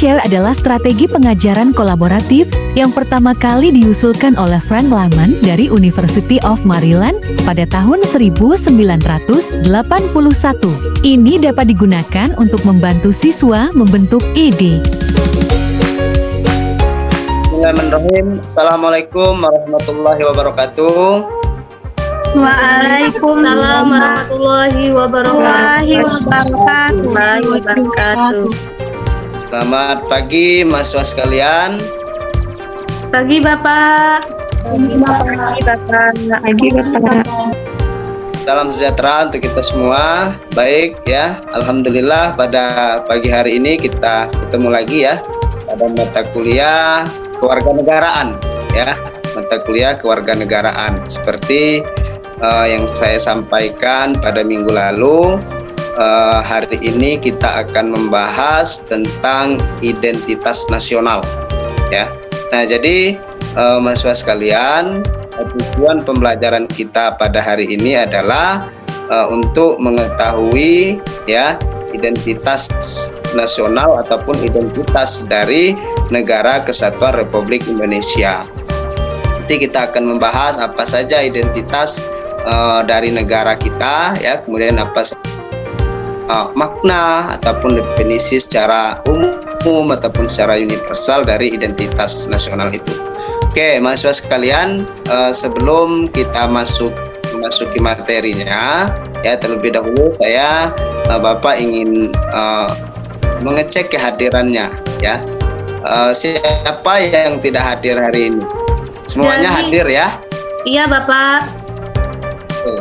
Skillshare adalah strategi pengajaran kolaboratif yang pertama kali diusulkan oleh Frank Laman dari University of Maryland pada tahun 1981. Ini dapat digunakan untuk membantu siswa membentuk ide. Bismillahirrahmanirrahim. Assalamualaikum warahmatullahi wabarakatuh. Waalaikumsalam warahmatullahi wabarakatuh. Selamat pagi mahasiswa sekalian. Pagi Bapak. Salam sejahtera untuk kita semua. Baik ya, alhamdulillah pada pagi hari ini kita ketemu lagi ya pada mata kuliah kewarganegaraan ya, mata kuliah kewarganegaraan seperti yang saya sampaikan pada minggu lalu. Hari ini kita akan membahas tentang identitas nasional ya. Nah, jadi mahasiswa sekalian, tujuan pembelajaran kita pada hari ini adalah untuk mengetahui ya identitas nasional ataupun identitas dari Negara Kesatuan Republik Indonesia. Nanti kita akan membahas apa saja identitas dari negara kita ya, kemudian apa makna ataupun definisi secara umum ataupun secara universal dari identitas nasional itu. Oke, mahasiswa sekalian, sebelum kita memasuki materinya ya, terlebih dahulu saya Bapak ingin mengecek kehadirannya ya. Siapa yang tidak hadir hari ini? Semuanya hadir ya? Iya Bapak.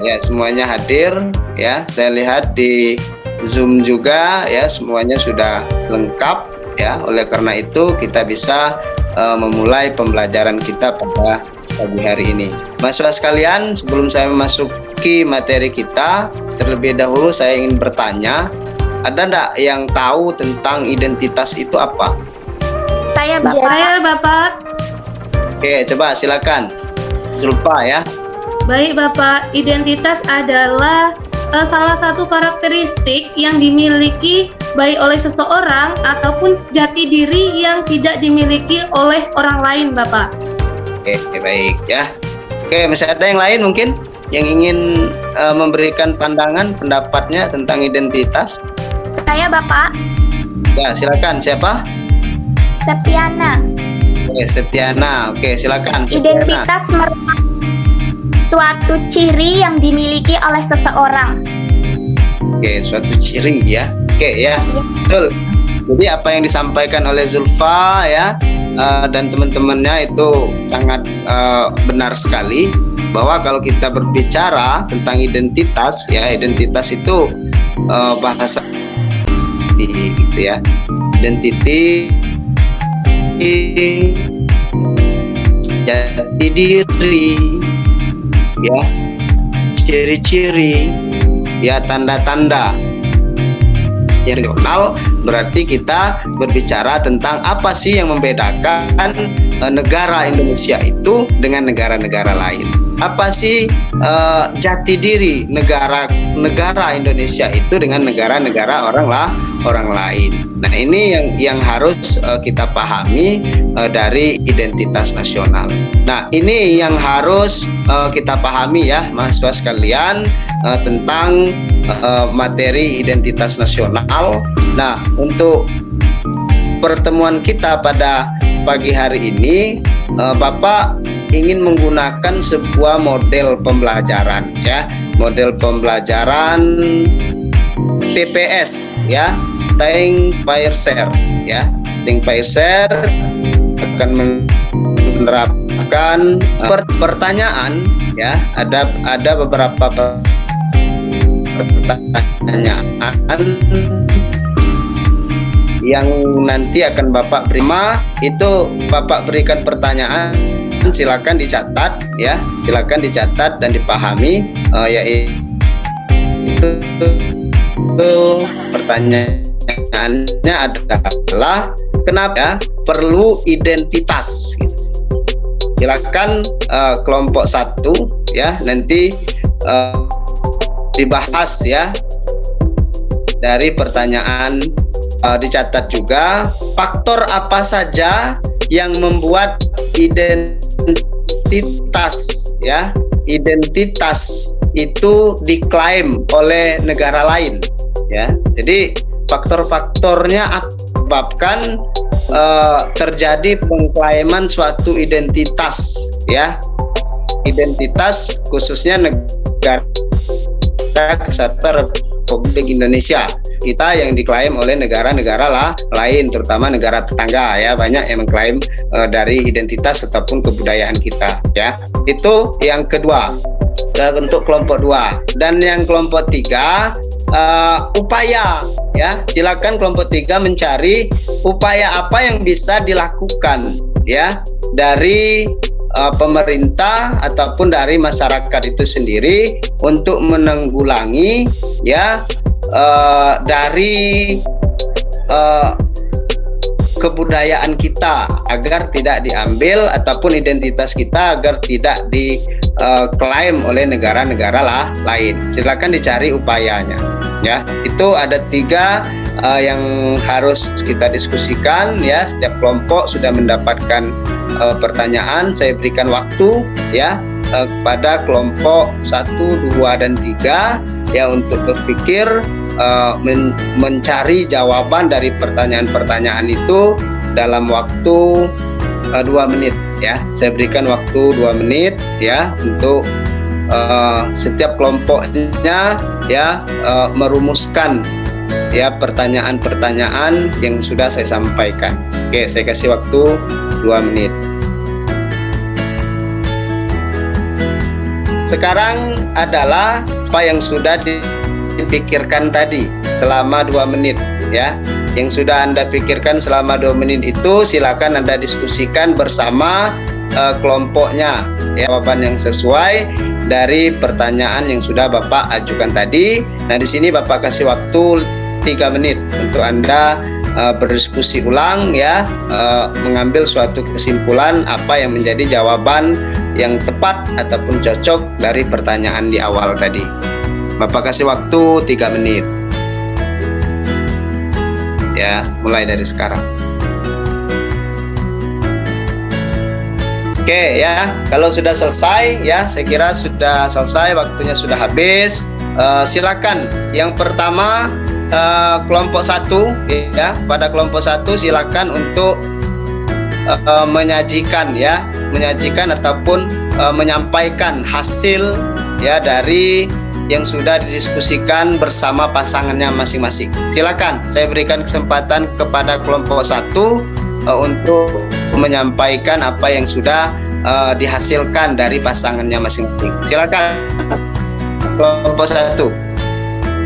Ya, semuanya hadir ya. Saya lihat di Zoom juga ya, semuanya sudah lengkap ya. Oleh karena itu kita bisa memulai pembelajaran kita pada pagi hari ini. Mahasiswa sekalian, sebelum saya memasuki materi kita, terlebih dahulu saya ingin bertanya, ada enggak yang tahu tentang identitas itu apa? Saya Bapak. Oke, coba silakan Zulfa ya. Baik Bapak, identitas adalah salah satu karakteristik yang dimiliki baik oleh seseorang ataupun jati diri yang tidak dimiliki oleh orang lain Bapak. Oke, baik ya. Oke, masih ada yang lain mungkin yang ingin memberikan pandangan, pendapatnya tentang identitas? Saya Bapak. Ya, silakan. Siapa? Septiana. Oke, Septiana. Oke, silakan Septiana. Identitas merupakan suatu ciri yang dimiliki oleh seseorang. Oke, suatu ciri ya. Oke ya, betul. Jadi apa yang disampaikan oleh Zulfa ya dan teman-temannya itu sangat benar sekali, bahwa kalau kita berbicara tentang identitas ya, identitas itu bahasa gitu ya. Identity, jati diri ya, ciri-ciri ya, tanda-tanda yang dikenal. Berarti kita berbicara tentang apa sih yang membedakan negara Indonesia itu dengan negara-negara lain. Apa sih jati diri negara Indonesia itu dengan negara-negara orang lain. Nah, ini yang harus kita pahami dari identitas nasional. Nah, ini yang harus kita pahami ya mahasiswa sekalian tentang materi identitas nasional. Nah, untuk pertemuan kita pada pagi hari ini, Bapak ingin menggunakan sebuah model pembelajaran ya, model pembelajaran TPS ya, Think Pair Share ya. Think Pair Share akan menerapkan pertanyaan ya, ada beberapa pertanyaan yang nanti akan Bapak beri. Itu Bapak berikan pertanyaan, silakan dicatat ya, silakan dicatat dan dipahami, yaitu pertanyaannya adalah kenapa perlu identitas. Silakan kelompok 1 ya, nanti dibahas ya dari pertanyaan dicatat juga faktor apa saja yang membuat identitas itu diklaim oleh negara lain, ya. Jadi faktor-faktornya menyebabkan terjadi pengklaiman suatu identitas, ya. Identitas khususnya negara Kesatuan Republik Indonesia kita yang diklaim oleh negara-negara lain, terutama negara tetangga, ya. Banyak yang mengklaim dari identitas ataupun kebudayaan kita, ya. Itu yang kedua untuk kelompok 2. Dan yang kelompok 3 upaya, ya. Silakan kelompok 3 mencari upaya apa yang bisa dilakukan, ya, dari pemerintah ataupun dari masyarakat itu sendiri untuk menanggulangi, ya, dari kebudayaan kita agar tidak diambil ataupun identitas kita agar tidak diklaim oleh negara-negara lain. Silakan dicari upayanya, ya. Itu ada 3 yang harus kita diskusikan, ya. Setiap kelompok sudah mendapatkan pertanyaan. Saya berikan waktu, ya, kepada kelompok 1, 2, dan 3, ya, untuk berpikir mencari jawaban dari pertanyaan-pertanyaan itu dalam waktu 2 menit, ya. Saya berikan waktu 2 menit, ya, untuk setiap kelompoknya, ya, merumuskan, ya, pertanyaan-pertanyaan yang sudah saya sampaikan. Oke, saya kasih waktu 2 menit. Sekarang adalah apa yang sudah dipikirkan tadi selama 2 menit, ya. Yang sudah Anda pikirkan selama 2 menit itu silakan Anda diskusikan bersama kelompoknya, ya, jawaban yang sesuai dari pertanyaan yang sudah Bapak ajukan tadi. Nah, di sini Bapak kasih waktu 3 menit untuk Anda berdiskusi ulang, ya, mengambil suatu kesimpulan apa yang menjadi jawaban yang tepat ataupun cocok dari pertanyaan di awal tadi. Bapak kasih waktu 3 menit, ya, mulai dari sekarang. Oke, ya, kalau sudah selesai, ya, saya kira sudah selesai, waktunya sudah habis. Silakan yang pertama kelompok 1, ya. Pada kelompok 1 silakan untuk menyajikan, ya, menyajikan ataupun menyampaikan hasil, ya, dari yang sudah didiskusikan bersama pasangannya masing-masing. Silakan, saya berikan kesempatan kepada kelompok 1 untuk menyampaikan apa yang sudah dihasilkan dari pasangannya masing-masing. Silakan kelompok 1.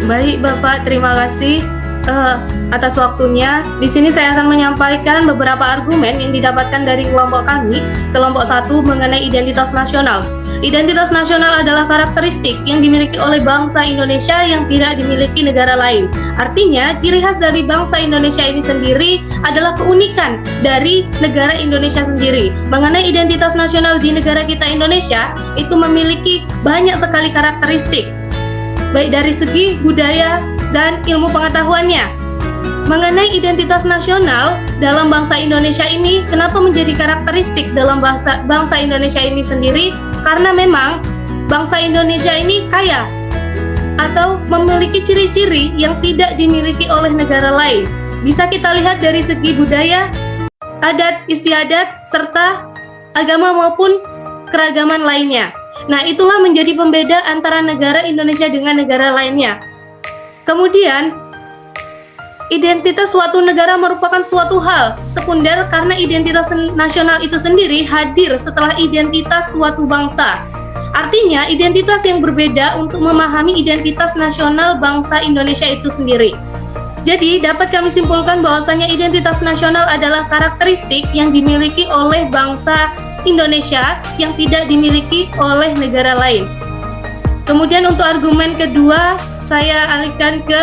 Baik Bapak, terima kasih atas waktunya. Di sini saya akan menyampaikan beberapa argumen yang didapatkan dari kelompok kami, kelompok 1, mengenai identitas nasional. Identitas nasional adalah karakteristik yang dimiliki oleh bangsa Indonesia yang tidak dimiliki negara lain. Artinya, ciri khas dari bangsa Indonesia ini sendiri adalah keunikan dari negara Indonesia sendiri. Mengenai identitas nasional di negara kita Indonesia, itu memiliki banyak sekali karakteristik, baik dari segi budaya dan ilmu pengetahuannya. Mengenai identitas nasional dalam bangsa Indonesia ini, kenapa menjadi karakteristik dalam bangsa Indonesia ini sendiri? Karena memang bangsa Indonesia ini kaya atau memiliki ciri-ciri yang tidak dimiliki oleh negara lain. Bisa kita lihat dari segi budaya, adat istiadat, serta agama maupun keragaman lainnya. Nah, itulah menjadi pembeda antara negara Indonesia dengan negara lainnya. Kemudian, identitas suatu negara merupakan suatu hal sekunder karena identitas nasional itu sendiri hadir setelah identitas suatu bangsa. Artinya, identitas yang berbeda untuk memahami identitas nasional bangsa Indonesia itu sendiri. Jadi, dapat kami simpulkan bahwasanya identitas nasional adalah karakteristik yang dimiliki oleh bangsa Indonesia yang tidak dimiliki oleh negara lain. Kemudian untuk argumen kedua, saya alihkan ke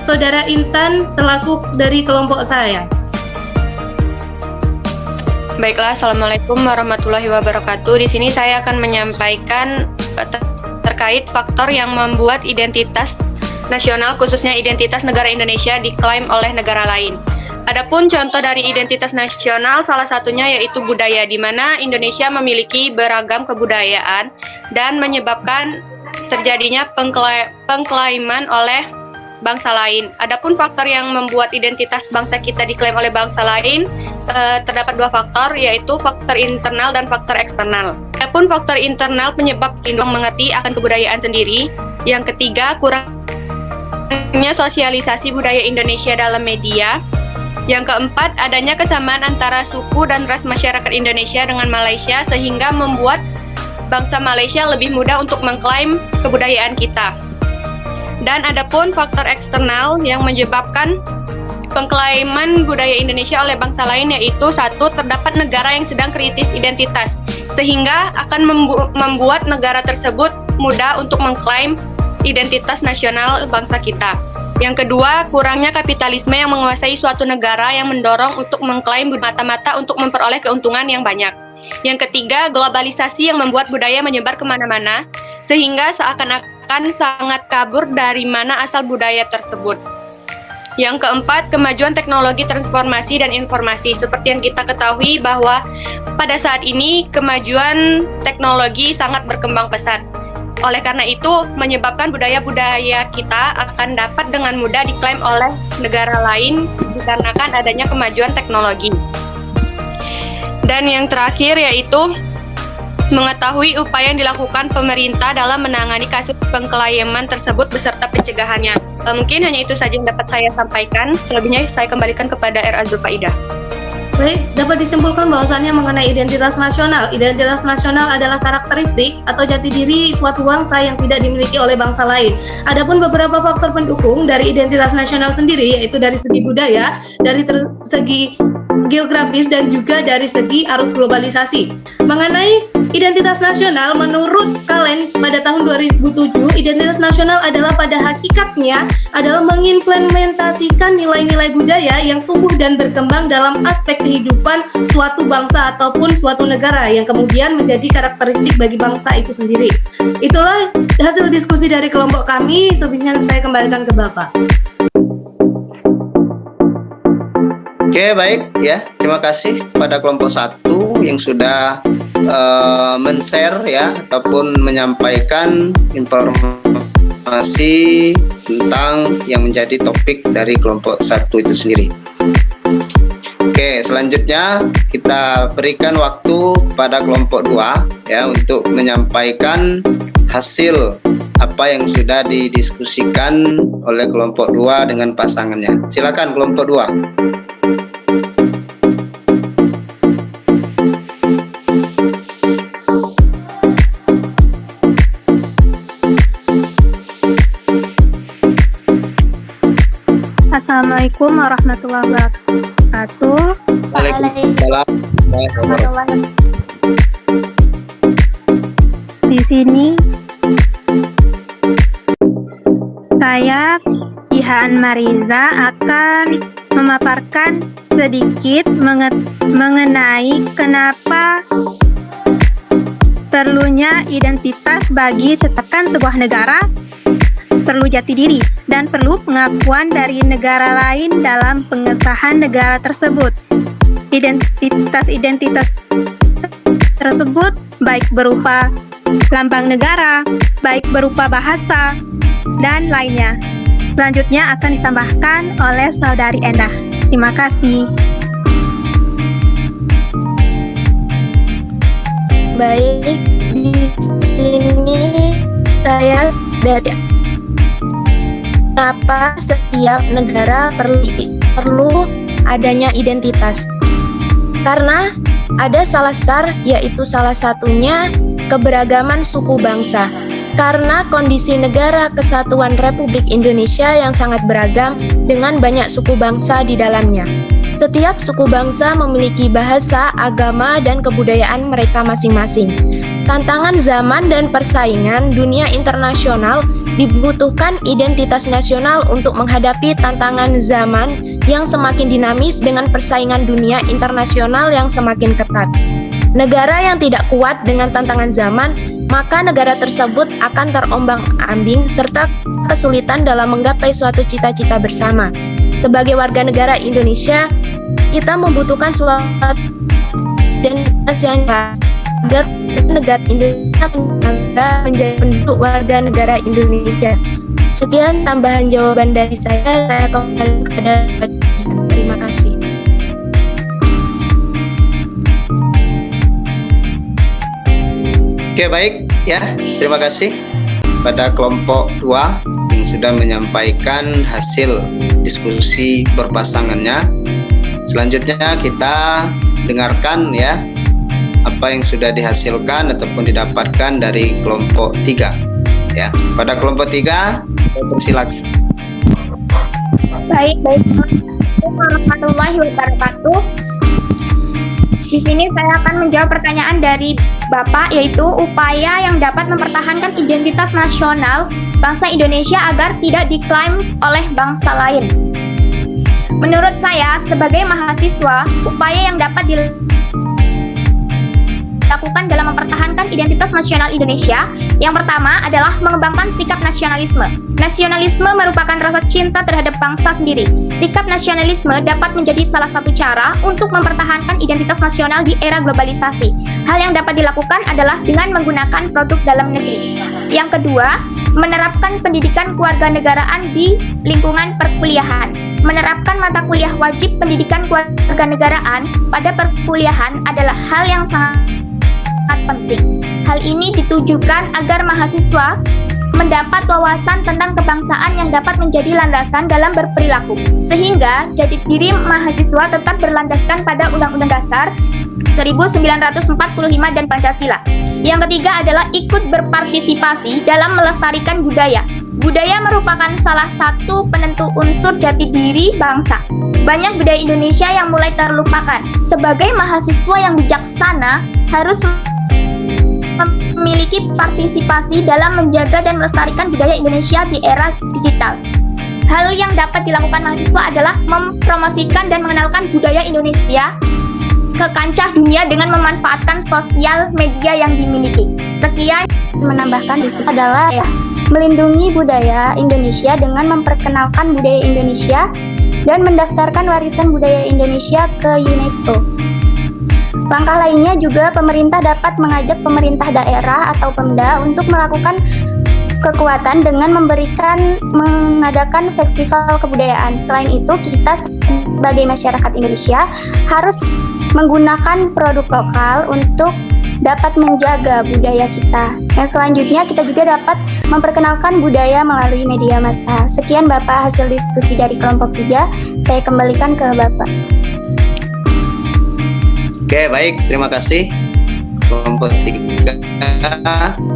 Saudara Intan selaku dari kelompok saya. Baiklah, Assalamualaikum warahmatullahi wabarakatuh. Di sini saya akan menyampaikan terkait faktor yang membuat identitas nasional khususnya identitas negara Indonesia diklaim oleh negara lain. Adapun contoh dari identitas nasional salah satunya yaitu budaya, di mana Indonesia memiliki beragam kebudayaan dan menyebabkan terjadinya pengklaiman oleh bangsa lain. Adapun faktor yang membuat identitas bangsa kita diklaim oleh bangsa lain terdapat dua faktor, yaitu faktor internal dan faktor eksternal. Adapun faktor internal penyebab tidak mengerti akan kebudayaan sendiri. Yang ketiga, kurangnya sosialisasi budaya Indonesia dalam media. Yang keempat, adanya kesamaan antara suku dan ras masyarakat Indonesia dengan Malaysia sehingga membuat bangsa Malaysia lebih mudah untuk mengklaim kebudayaan kita. Dan adapun faktor eksternal yang menyebabkan pengklaiman budaya Indonesia oleh bangsa lain, yaitu satu, terdapat negara yang sedang kritis identitas sehingga akan membuat negara tersebut mudah untuk mengklaim identitas nasional bangsa kita. Yang kedua, kurangnya kapitalisme yang menguasai suatu negara yang mendorong untuk mengklaim mata-mata untuk memperoleh keuntungan yang banyak. Yang ketiga, globalisasi yang membuat budaya menyebar kemana-mana sehingga seakan-akan sangat kabur dari mana asal budaya tersebut. Yang keempat, kemajuan teknologi transformasi dan informasi. Seperti yang kita ketahui bahwa pada saat ini kemajuan teknologi sangat berkembang pesat. Oleh karena itu, menyebabkan budaya-budaya kita akan dapat dengan mudah diklaim oleh negara lain dikarenakan adanya kemajuan teknologi. Dan yang terakhir yaitu mengetahui upaya yang dilakukan pemerintah dalam menangani kasus pengklaiman tersebut beserta pencegahannya. Mungkin hanya itu saja yang dapat saya sampaikan. Selebihnya saya kembalikan kepada R. Zulfaidah. Baik, dapat disimpulkan bahwasannya mengenai identitas nasional. Identitas nasional adalah karakteristik atau jati diri suatu bangsa yang tidak dimiliki oleh bangsa lain. Adapun beberapa faktor pendukung dari identitas nasional sendiri, yaitu dari segi budaya, dari segi geografis, dan juga dari segi arus globalisasi. Mengenai identitas nasional, menurut Kalen pada tahun 2007, identitas nasional adalah pada hakikatnya adalah mengimplementasikan nilai-nilai budaya yang tumbuh dan berkembang dalam aspek kehidupan suatu bangsa ataupun suatu negara yang kemudian menjadi karakteristik bagi bangsa itu sendiri. Itulah hasil diskusi dari kelompok kami. Selebihnya saya kembalikan ke Bapak. Oke, baik ya. Terima kasih pada kelompok 1 yang sudah men-share ya ataupun menyampaikan informasi tentang yang menjadi topik dari kelompok 1 itu sendiri. Oke, selanjutnya kita berikan waktu pada kelompok 2 ya untuk menyampaikan hasil apa yang sudah didiskusikan oleh kelompok 2 dengan pasangannya. Silakan kelompok 2. Assalamualaikum warahmatullahi wabarakatuh. Waalaikumsalam. Di sini saya Jihan Mariza akan memaparkan sedikit mengenai kenapa perlunya identitas bagi setiap sebuah negara, perlu jati diri, dan perlu pengakuan dari negara lain dalam pengesahan negara tersebut. Identitas tersebut baik berupa lambang negara, baik berupa bahasa, dan lainnya. Selanjutnya akan ditambahkan oleh Saudari Endah. Terima kasih. Baik, di sini saya dari kenapa setiap negara perlu adanya identitas. Karena ada yaitu salah satunya keberagaman suku bangsa. Karena kondisi negara kesatuan Republik Indonesia yang sangat beragam dengan banyak suku bangsa di dalamnya. Setiap suku bangsa memiliki bahasa, agama, dan kebudayaan mereka masing-masing. Tantangan zaman dan persaingan dunia internasional dibutuhkan identitas nasional untuk menghadapi tantangan zaman yang semakin dinamis dengan persaingan dunia internasional yang semakin ketat. Negara yang tidak kuat dengan tantangan zaman maka negara tersebut akan terombang-ambing serta kesulitan dalam menggapai suatu cita-cita bersama. Sebagai warga negara Indonesia, kita membutuhkan suatu identitas yang jelas agar negara Indonesia menjadi penduduk warga negara Indonesia. Sekian tambahan jawaban dari saya kembali kepada terima kasih. Oke, baik ya. Terima kasih pada kelompok 2 yang sudah menyampaikan hasil diskusi berpasangannya. Selanjutnya kita dengarkan ya apa yang sudah dihasilkan ataupun didapatkan dari kelompok 3 ya. Pada kelompok 3 silakan. Baik. Assalamualaikum warahmatullahi wabarakatuh. Di sini saya akan menjawab pertanyaan dari Bapak, yaitu upaya yang dapat mempertahankan identitas nasional bangsa Indonesia agar tidak diklaim oleh bangsa lain. Menurut saya, sebagai mahasiswa, upaya yang dapat dilakukan dalam mempertahankan identitas nasional Indonesia, yang pertama adalah mengembangkan sikap nasionalisme. Nasionalisme merupakan rasa cinta terhadap bangsa sendiri. Sikap nasionalisme dapat menjadi salah satu cara untuk mempertahankan identitas nasional di era globalisasi. Hal yang dapat dilakukan adalah dengan menggunakan produk dalam negeri. Yang kedua, menerapkan pendidikan kewarganegaraan di lingkungan perkuliahan. Menerapkan mata kuliah wajib pendidikan kewarganegaraan pada perkuliahan adalah hal yang sangat penting. Hal ini ditujukan agar mahasiswa mendapat wawasan tentang kebangsaan yang dapat menjadi landasan dalam berperilaku, sehingga jati diri mahasiswa tetap berlandaskan pada Undang-Undang Dasar 1945 dan Pancasila. Yang ketiga adalah ikut berpartisipasi dalam melestarikan budaya. Budaya merupakan salah satu penentu unsur jati diri bangsa. Banyak budaya Indonesia yang mulai terlupakan. Sebagai mahasiswa yang bijaksana, harus memiliki partisipasi dalam menjaga dan melestarikan budaya Indonesia di era digital. Hal yang dapat dilakukan mahasiswa adalah mempromosikan dan mengenalkan budaya Indonesia ke kancah dunia dengan memanfaatkan sosial media yang dimiliki. Sekian. Menambahkan diskusi adalah melindungi budaya Indonesia dengan memperkenalkan budaya Indonesia dan mendaftarkan warisan budaya Indonesia ke UNESCO. Langkah lainnya juga pemerintah dapat mengajak pemerintah daerah atau Pemda untuk melakukan kekuatan dengan mengadakan festival kebudayaan. Selain itu, kita sebagai masyarakat Indonesia harus menggunakan produk lokal untuk dapat menjaga budaya kita. Yang selanjutnya, kita juga dapat memperkenalkan budaya melalui media massa. Sekian Bapak hasil diskusi dari kelompok 3. Saya kembalikan ke Bapak. Oke, baik, terima kasih kelompok 3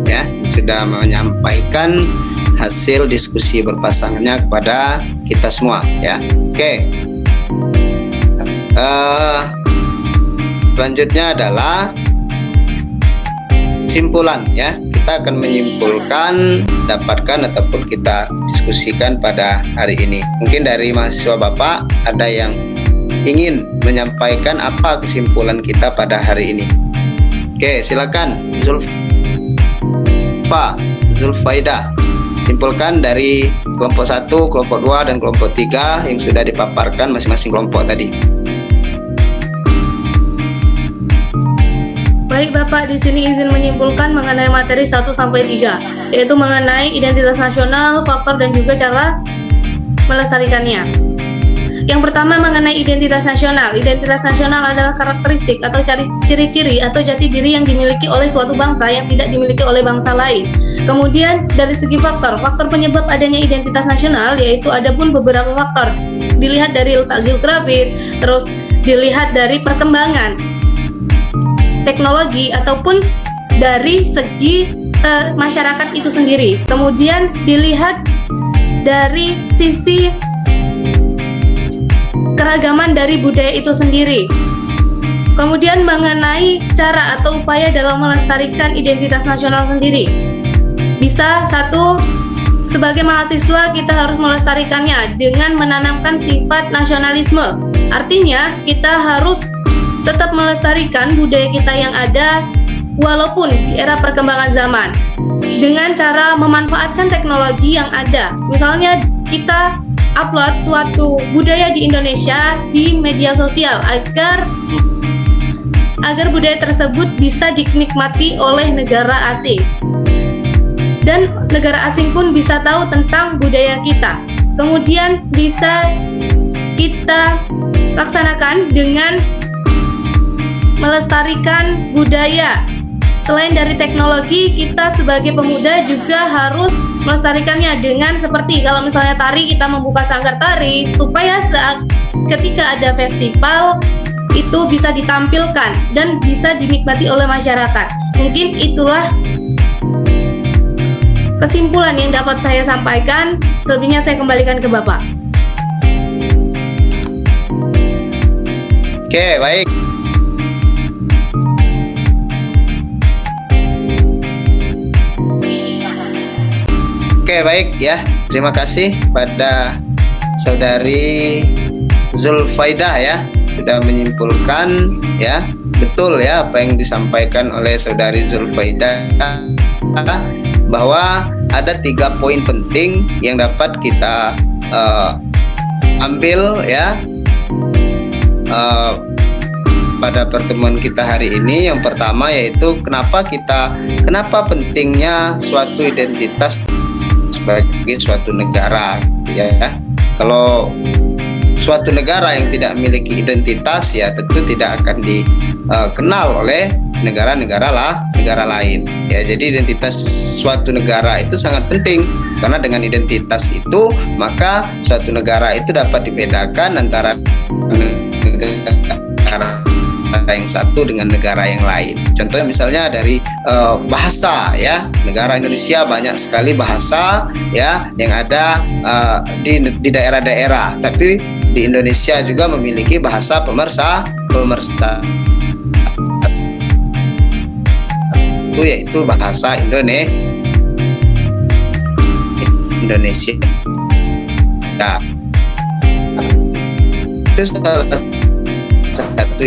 ya sudah menyampaikan hasil diskusi berpasangannya kepada kita semua ya. Oke, selanjutnya adalah simpulan ya. Kita akan menyimpulkan, dapatkan ataupun kita diskusikan pada hari ini. Mungkin dari mahasiswa Bapak ada yang ingin menyampaikan apa kesimpulan kita pada hari ini. Oke, silakan Zulfaida. Simpulkan dari kelompok 1, kelompok 2, dan kelompok 3 yang sudah dipaparkan masing-masing kelompok tadi. Baik Bapak, di sini izin menyimpulkan mengenai materi 1 sampai 3, yaitu mengenai identitas nasional, faktor dan juga cara melestarikannya. Yang pertama mengenai identitas nasional. Identitas nasional adalah karakteristik atau ciri-ciri atau jati diri yang dimiliki oleh suatu bangsa yang tidak dimiliki oleh bangsa lain. Kemudian dari segi faktor penyebab adanya identitas nasional yaitu ada pun beberapa faktor. Dilihat dari letak geografis, terus dilihat dari perkembangan teknologi ataupun dari segi masyarakat itu sendiri. Kemudian dilihat dari sisi keragaman dari budaya itu sendiri. Kemudian mengenai cara atau upaya dalam melestarikan identitas nasional sendiri. Bisa satu, sebagai mahasiswa kita harus melestarikannya dengan menanamkan sifat nasionalisme. Artinya kita harus tetap melestarikan budaya kita yang ada walaupun di era perkembangan zaman, dengan cara memanfaatkan teknologi yang ada. Misalnya kita upload suatu budaya di Indonesia di media sosial agar budaya tersebut bisa dinikmati oleh negara asing. Dan negara asing pun bisa tahu tentang budaya kita. Kemudian bisa kita laksanakan dengan melestarikan budaya. Selain dari teknologi, kita sebagai pemuda juga harus melestarikannya dengan seperti kalau misalnya tari, kita membuka sanggar tari supaya ketika ada festival itu bisa ditampilkan dan bisa dinikmati oleh masyarakat. Mungkin itulah kesimpulan yang dapat saya sampaikan. Selebihnya saya kembalikan ke Bapak. Oke, baik. Oke, baik ya. Terima kasih pada Saudari Zulfaidah ya, sudah menyimpulkan ya, betul ya apa yang disampaikan oleh Saudari Zulfaidah, bahwa ada 3 poin penting yang dapat kita ambil ya pada pertemuan kita hari ini. Yang pertama yaitu kenapa pentingnya suatu identitas sebagai suatu negara gitu ya. Kalau suatu negara yang tidak memiliki identitas ya tentu tidak akan dikenal oleh negara-negara lain ya. Jadi identitas suatu negara itu sangat penting, karena dengan identitas itu maka suatu negara itu dapat dibedakan antara negara yang satu dengan negara yang lain. Contohnya misalnya dari bahasa ya, negara Indonesia banyak sekali bahasa ya yang ada di daerah-daerah, tapi di Indonesia juga memiliki bahasa pemersatu itu yaitu bahasa Indonesia. Nah, itu salah satu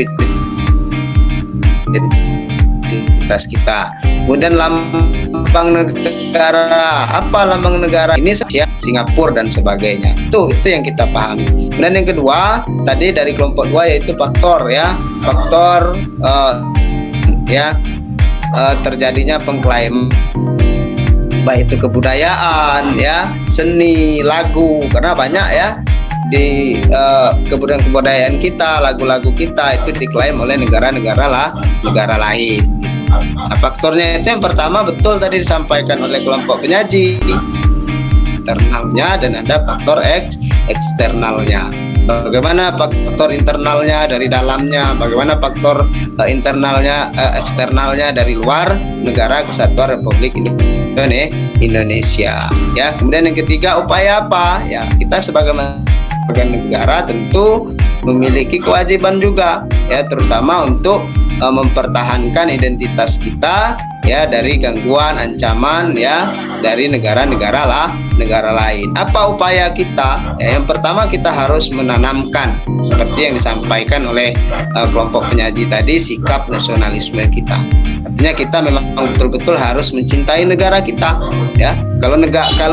identitas kita. Kemudian lambang negara, apa lambang negara ini? Ya, Singapura dan sebagainya. Itu yang kita pahami. Kemudian yang kedua tadi dari kelompok 2 yaitu faktor terjadinya pengklaim baik itu kebudayaan ya, seni, lagu, karena banyak ya di kebudayaan kita, lagu-lagu kita itu diklaim oleh negara lain gitu. Nah, faktornya itu yang pertama betul tadi disampaikan oleh kelompok penyaji, internalnya dan ada faktor eksternalnya. Bagaimana faktor internalnya dari dalamnya, bagaimana faktor eksternalnya dari luar negara kesatuan Republik Indonesia ya. Kemudian yang ketiga, upaya apa ya, kita sebagai negara tentu memiliki kewajiban juga ya, terutama untuk mempertahankan identitas kita ya dari gangguan, ancaman ya dari negara-negara lain. Apa upaya kita? Ya, yang pertama kita harus menanamkan seperti yang disampaikan oleh kelompok penyaji tadi, sikap nasionalisme kita. Artinya kita memang betul-betul harus mencintai negara kita ya. Kalau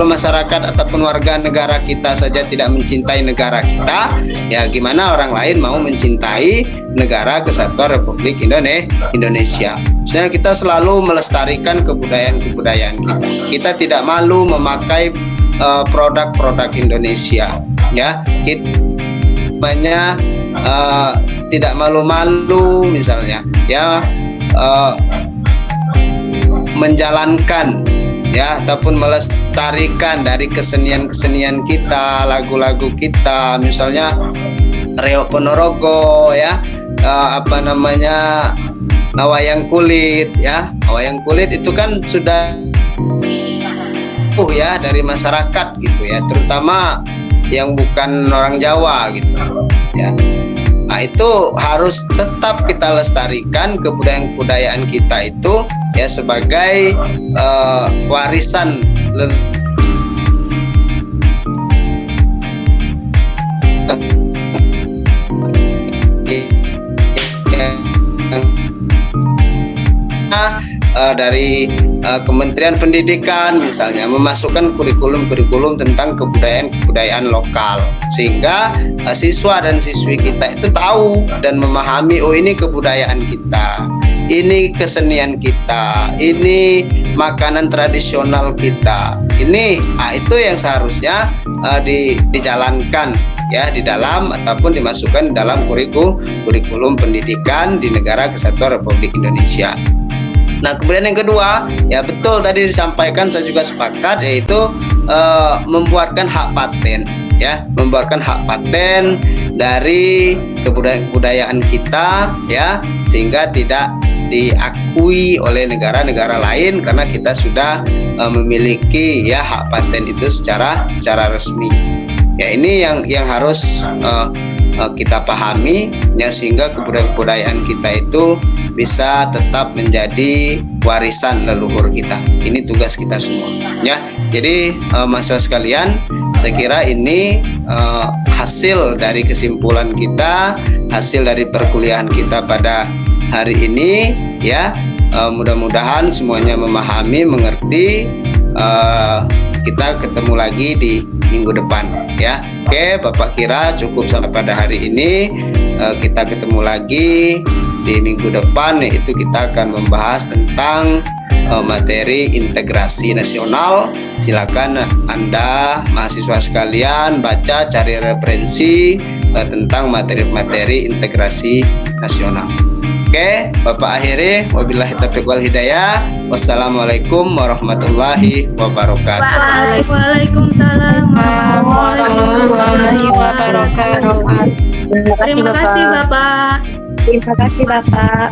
masyarakat ataupun warga negara kita saja tidak mencintai negara kita, ya gimana orang lain mau mencintai negara kesatuan Republik Indonesia. Misalnya kita selalu melestarikan kebudayaan kita. Kita tidak malu memakai produk-produk Indonesia ya. Kita tidak malu-malu misalnya ya menjalankan ya ataupun melestarikan dari kesenian-kesenian kita, lagu-lagu kita, misalnya Reok Ponorogo ya, wayang kulit ya. Wayang kulit itu kan sudah ya dari masyarakat gitu ya, terutama yang bukan orang Jawa gitu ya. Nah, itu harus tetap kita lestarikan kebudayaan kita itu ya sebagai warisan dari Kementerian Pendidikan misalnya memasukkan kurikulum-kurikulum tentang kebudayaan lokal, sehingga siswa dan siswi kita itu tahu dan memahami, oh ini kebudayaan kita, ini kesenian kita, ini makanan tradisional kita, ini itu yang seharusnya dijalankan ya di dalam ataupun dimasukkan dalam kurikulum pendidikan di Negara Kesatuan Republik Indonesia. Nah, kemudian yang kedua, ya betul tadi disampaikan, saya juga sepakat, yaitu membuatkan hak paten, ya, membuatkan hak paten dari kebudayaan kita, ya, sehingga tidak diakui oleh negara-negara lain karena kita sudah memiliki ya hak paten itu secara resmi. Ya, ini yang harus kita pahami ya, sehingga kebudayaan kita itu bisa tetap menjadi warisan leluhur kita. Ini tugas kita semua ya. Jadi mahasiswa sekalian, saya kira ini hasil dari kesimpulan kita, hasil dari perkuliahan kita pada hari ini ya. Mudah-mudahan semuanya memahami, mengerti. Kita ketemu lagi di minggu depan ya. Oke, Bapak kira cukup sampai pada hari ini. Kita ketemu lagi di minggu depan, yaitu kita akan membahas tentang materi integrasi nasional. Silakan Anda mahasiswa sekalian baca, cari referensi tentang materi-materi integrasi nasional. Oke, Bapak akhiri, wabillahi taufiq wal hidayah. Wassalamualaikum warahmatullahi wabarakatuh. Waalaikumsalam warahmatullahi wabarakatuh. Terima kasih Bapak. Terima kasih Bapak.